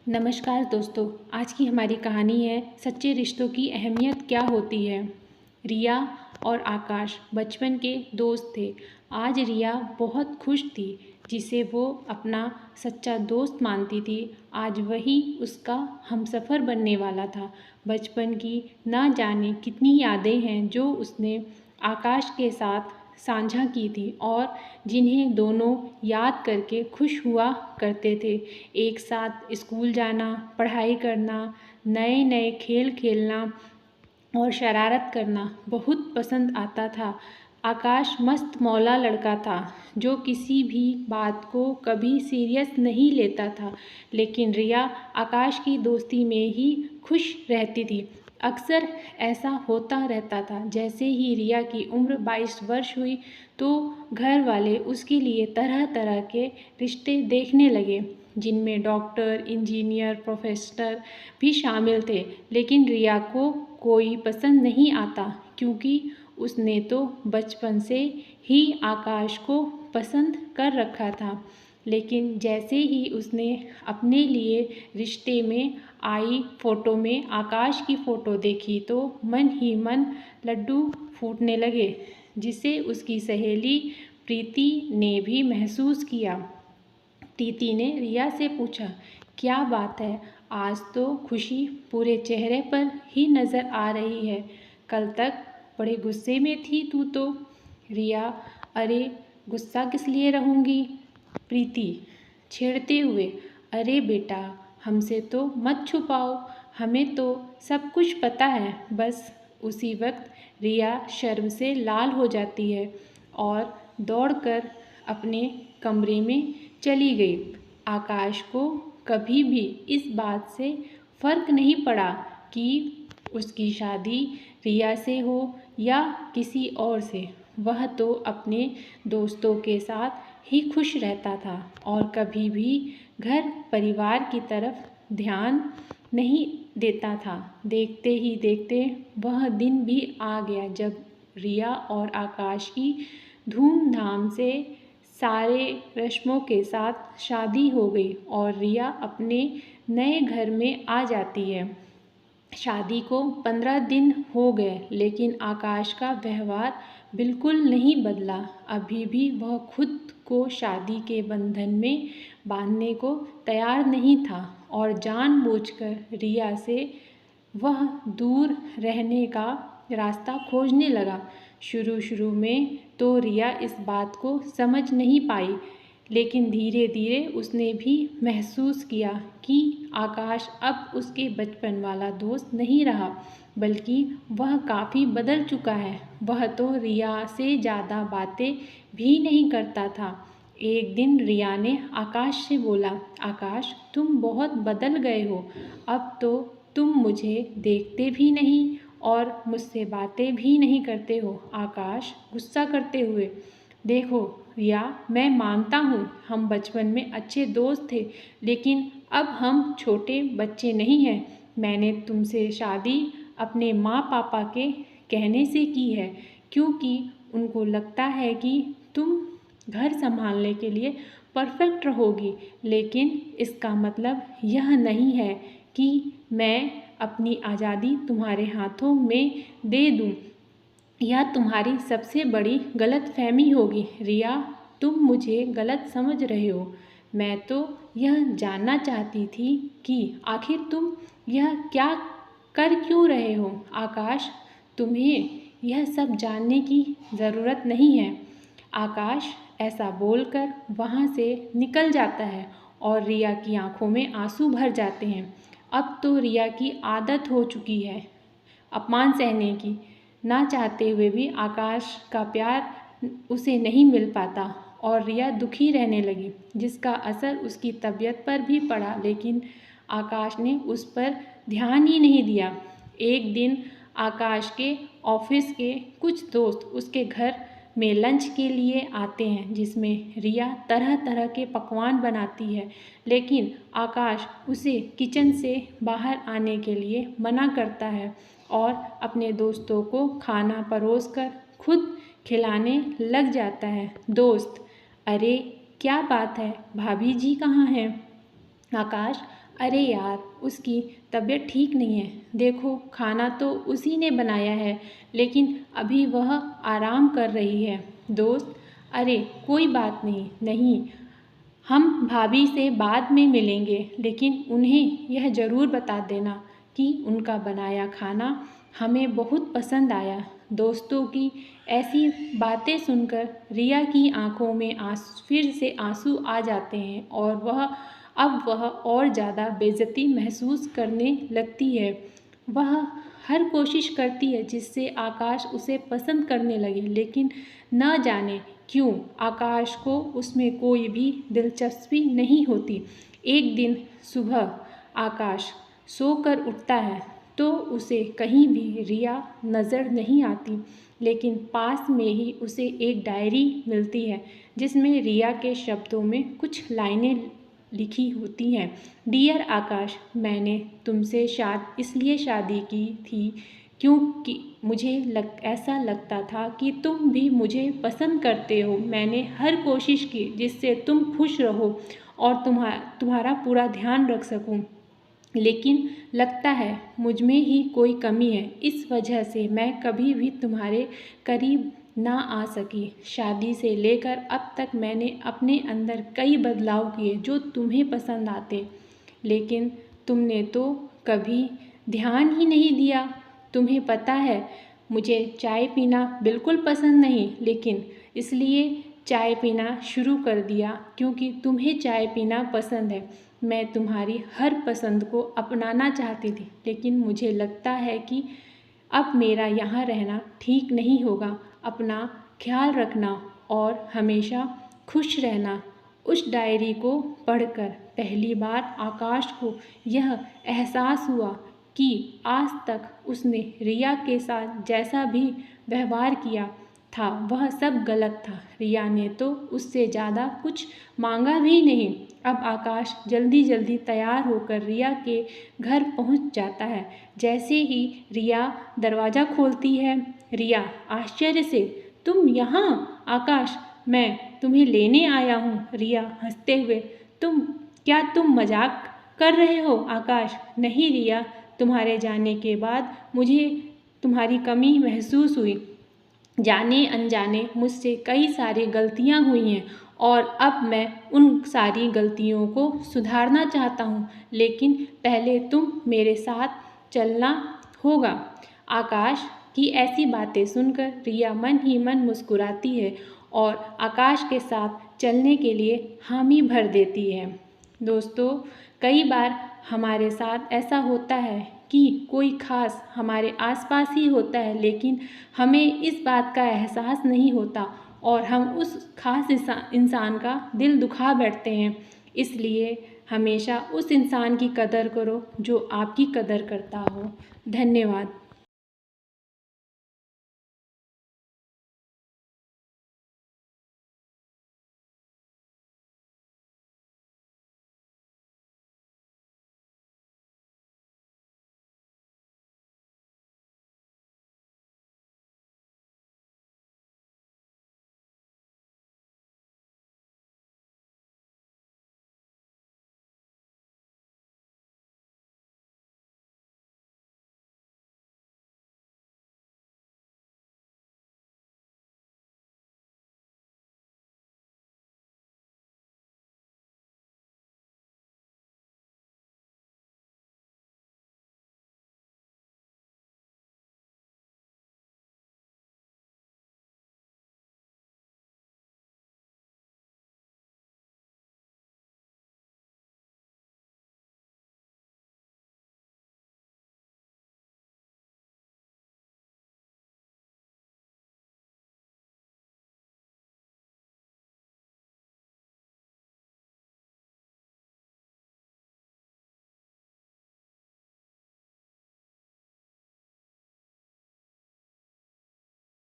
नमस्कार दोस्तों। आज की हमारी कहानी है सच्चे रिश्तों की अहमियत क्या होती है। रिया और आकाश बचपन के दोस्त थे। आज रिया बहुत खुश थी, जिसे वो अपना सच्चा दोस्त मानती थी। आज वही उसका हमसफ़र बनने वाला था। बचपन की ना जाने कितनी यादें हैं जो उसने आकाश के साथ साझा की थी और जिन्हें दोनों याद करके खुश हुआ करते थे। एक साथ स्कूल जाना, पढ़ाई करना, नए नए खेल खेलना और शरारत करना बहुत पसंद आता था। आकाश मस्त मौला लड़का था जो किसी भी बात को कभी सीरियस नहीं लेता था, लेकिन रिया आकाश की दोस्ती में ही खुश रहती थी। अक्सर ऐसा होता रहता था। जैसे ही रिया की उम्र 22 वर्ष हुई तो घर वाले उसके लिए तरह तरह के रिश्ते देखने लगे, जिनमें डॉक्टर, इंजीनियर, प्रोफेसर भी शामिल थे। लेकिन रिया को कोई पसंद नहीं आता, क्योंकि उसने तो बचपन से ही आकाश को पसंद कर रखा था। लेकिन जैसे ही उसने अपने लिए रिश्ते में आई फ़ोटो में आकाश की फ़ोटो देखी तो मन ही मन लड्डू फूटने लगे, जिसे उसकी सहेली प्रीति ने भी महसूस किया। प्रीति ने रिया से पूछा, क्या बात है, आज तो खुशी पूरे चेहरे पर ही नज़र आ रही है। कल तक बड़े गुस्से में थी तू तो। रिया, अरे गुस्सा किस लिए रहूँगी। प्रीति छेड़ते हुए, अरे बेटा, हमसे तो मत छुपाओ, हमें तो सब कुछ पता है। बस उसी वक्त रिया शर्म से लाल हो जाती है और दौड़कर अपने कमरे में चली गई। आकाश को कभी भी इस बात से फ़र्क नहीं पड़ा कि उसकी शादी रिया से हो या किसी और से। वह तो अपने दोस्तों के साथ ही खुश रहता था और कभी भी घर परिवार की तरफ ध्यान नहीं देता था। देखते ही देखते वह दिन भी आ गया जब रिया और आकाश की धूमधाम से सारे रस्मों के साथ शादी हो गई और रिया अपने नए घर में आ जाती है। शादी को 15 दिन हो गए, लेकिन आकाश का व्यवहार बिल्कुल नहीं बदला। अभी भी वह खुद को शादी के बंधन में बांधने को तैयार नहीं था और जानबूझकर रिया से वह दूर रहने का रास्ता खोजने लगा। शुरू में तो रिया इस बात को समझ नहीं पाई, लेकिन धीरे धीरे उसने भी महसूस किया कि आकाश अब उसके बचपन वाला दोस्त नहीं रहा, बल्कि वह काफ़ी बदल चुका है। वह तो रिया से ज़्यादा बातें भी नहीं करता था। एक दिन रिया ने आकाश से बोला, आकाश, तुम बहुत बदल गए हो। अब तो तुम मुझे देखते भी नहीं और मुझसे बातें भी नहीं करते हो। आकाश गुस्सा करते हुए, देखो रिया, मैं मानता हूँ हम बचपन में अच्छे दोस्त थे, लेकिन अब हम छोटे बच्चे नहीं हैं। मैंने तुमसे शादी अपने माँ पापा के कहने से की है, क्योंकि उनको लगता है कि तुम घर संभालने के लिए परफेक्ट रहोगी। लेकिन इसका मतलब यह नहीं है कि मैं अपनी आज़ादी तुम्हारे हाथों में दे दूँ। यह तुम्हारी सबसे बड़ी गलतफहमी होगी। रिया, तुम मुझे गलत समझ रहे हो। मैं तो यह जानना चाहती थी कि आखिर तुम यह क्या कर क्यों रहे हो। आकाश, तुम्हें यह सब जानने की ज़रूरत नहीं है। आकाश ऐसा बोलकर वहाँ से निकल जाता है और रिया की आंखों में आंसू भर जाते हैं। अब तो रिया की आदत हो चुकी है अपमान सहने की। ना चाहते हुए भी आकाश का प्यार उसे नहीं मिल पाता और रिया दुखी रहने लगी, जिसका असर उसकी तबीयत पर भी पड़ा। लेकिन आकाश ने उस पर ध्यान ही नहीं दिया। एक दिन आकाश के ऑफिस के कुछ दोस्त उसके घर में लंच के लिए आते हैं, जिसमें रिया तरह तरह के पकवान बनाती है। लेकिन आकाश उसे किचन से बाहर आने के लिए मना करता है और अपने दोस्तों को खाना परोसकर खुद खिलाने लग जाता है। दोस्त, अरे क्या बात है, भाभी जी कहाँ हैं। आकाश, अरे यार, उसकी तबीयत ठीक नहीं है। देखो, खाना तो उसी ने बनाया है, लेकिन अभी वह आराम कर रही है। दोस्त, अरे कोई बात नहीं, नहीं, हम भाभी से बाद में मिलेंगे, लेकिन उन्हें यह ज़रूर बता देना कि उनका बनाया खाना हमें बहुत पसंद आया। दोस्तों की ऐसी बातें सुनकर रिया की आंखों में फिर से आंसू आ जाते हैं और वह और ज़्यादा बेइज्जती महसूस करने लगती है। वह हर कोशिश करती है जिससे आकाश उसे पसंद करने लगे, लेकिन न जाने क्यों आकाश को उसमें कोई भी दिलचस्पी नहीं होती। एक दिन सुबह आकाश सोकर उठता है तो उसे कहीं भी रिया नज़र नहीं आती, लेकिन पास में ही उसे एक डायरी मिलती है जिसमें रिया के शब्दों में कुछ लाइनें लिखी होती हैं। डियर आकाश, मैंने तुमसे इसलिए शादी की थी क्योंकि मुझे ऐसा लगता था कि तुम भी मुझे पसंद करते हो। मैंने हर कोशिश की जिससे तुम खुश रहो और तुम्हारा पूरा ध्यान रख सकूं, लेकिन लगता है मुझ में ही कोई कमी है। इस वजह से मैं कभी भी तुम्हारे करीब ना आ सकी। शादी से लेकर अब तक मैंने अपने अंदर कई बदलाव किए जो तुम्हें पसंद आते, लेकिन तुमने तो कभी ध्यान ही नहीं दिया। तुम्हें पता है मुझे चाय पीना बिल्कुल पसंद नहीं, लेकिन इसलिए चाय पीना शुरू कर दिया क्योंकि तुम्हें चाय पीना पसंद है। मैं तुम्हारी हर पसंद को अपनाना चाहती थी, लेकिन मुझे लगता है कि अब मेरा यहाँ रहना ठीक नहीं होगा। अपना ख्याल रखना और हमेशा खुश रहना। उस डायरी को पढ़कर पहली बार आकाश को यह एहसास हुआ कि आज तक उसने रिया के साथ जैसा भी व्यवहार किया था वह सब गलत था। रिया ने तो उससे ज़्यादा कुछ मांगा भी नहीं। अब आकाश जल्दी जल्दी तैयार होकर रिया के घर पहुंच जाता है। जैसे ही रिया दरवाज़ा खोलती है, रिया आश्चर्य से, तुम यहाँ? आकाश, मैं तुम्हें लेने आया हूँ। रिया हंसते हुए, क्या तुम मजाक कर रहे हो? आकाश, नहीं रिया, तुम्हारे जाने के बाद मुझे तुम्हारी कमी महसूस हुई। जाने अनजाने मुझसे कई सारी गलतियां हुई हैं और अब मैं उन सारी गलतियों को सुधारना चाहता हूँ, लेकिन पहले तुम मेरे साथ चलना होगा। आकाश की ऐसी बातें सुनकर रिया मन ही मन मुस्कुराती है और आकाश के साथ चलने के लिए हामी भर देती है। दोस्तों, कई बार हमारे साथ ऐसा होता है कि कोई खास हमारे आसपास ही होता है, लेकिन हमें इस बात का एहसास नहीं होता और हम उस खास इंसान का दिल दुखा बैठते हैं। इसलिए हमेशा उस इंसान की कदर करो जो आपकी कदर करता हो। धन्यवाद।